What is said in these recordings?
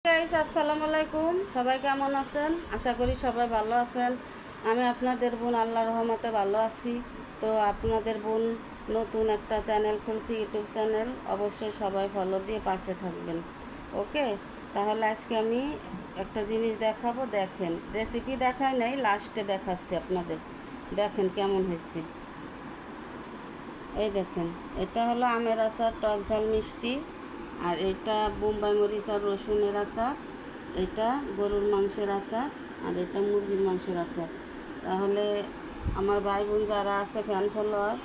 Guys, আসসালামু আলাইকুম। সবাই কেমন আছেন? আশা করি সবাই ভালো আছেন। আমি আপনাদের বোন আল্লাহর রহমতে ভালো আছি। তো আপনাদের বোন নতুন একটা চ্যানেল খুলছি, ইউটিউব চ্যানেল। অবশ্যই সবাই ফলো দিয়ে পাশে থাকবেন। ওকে, তাহলে আজকে আমি একটা জিনিস দেখাবো। দেখেন, রেসিপি দেখাই নাই, লাস্টে দেখাচ্ছি আপনাদের। দেখেন কেমন হয়েছে। এই দেখেন, এটা হলো আমের আচার, টক ঝাল মিষ্টি। আর এটা বোম্বাই মরিচ আর রসুনের আচার। এটা গরুর মাংসের আচার। আর এটা মুরগির মাংসের আচার। তাহলে আমার ভাই বোন যারা আছে, ফ্যান ফলোয়ার,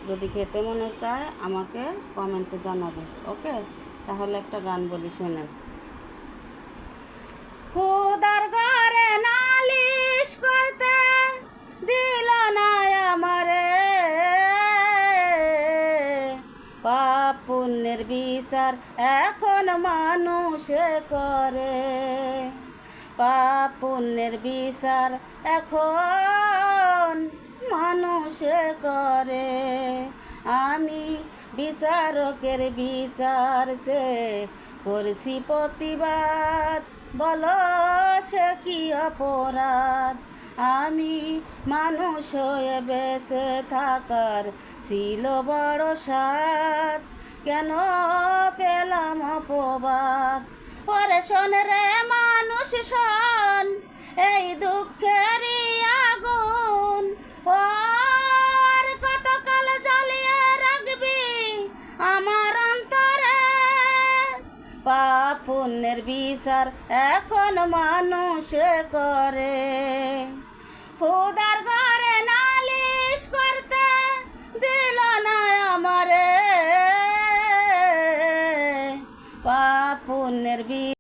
যদি খেতে মনে চায় আমাকে কমেন্টে জানাবে। ওকে, তাহলে একটা গান বলি, শোনেন। খোদার ঘরে নালিশ করতে দিল না আমারে, পাপ পুণ্যের বিচার এখন মানুষে করে। পাপ পুণ্যের বিচার এখন মানুষে করে। আমি বিচারকের বিচার চেয়ে করছি প্রতিবাদ, বলো সে কি অপরাধ। আমি মানুষ হয়ে বেঁচে থাকার ছিল বড় স্বাদ, কেন পেলাম অপবাদ। ওরে শোন রে মানুষ শোন, এই দুঃখেরই আগুন ওর কতকাল জ্বালিয়ে রাখবি আমার অন্তরে। পাপ পুণ্যের বিচার এখন মানুষে করে। খোদার ঘরে নালিশ করতে দিল না আমারে, পাপ পুণ্যের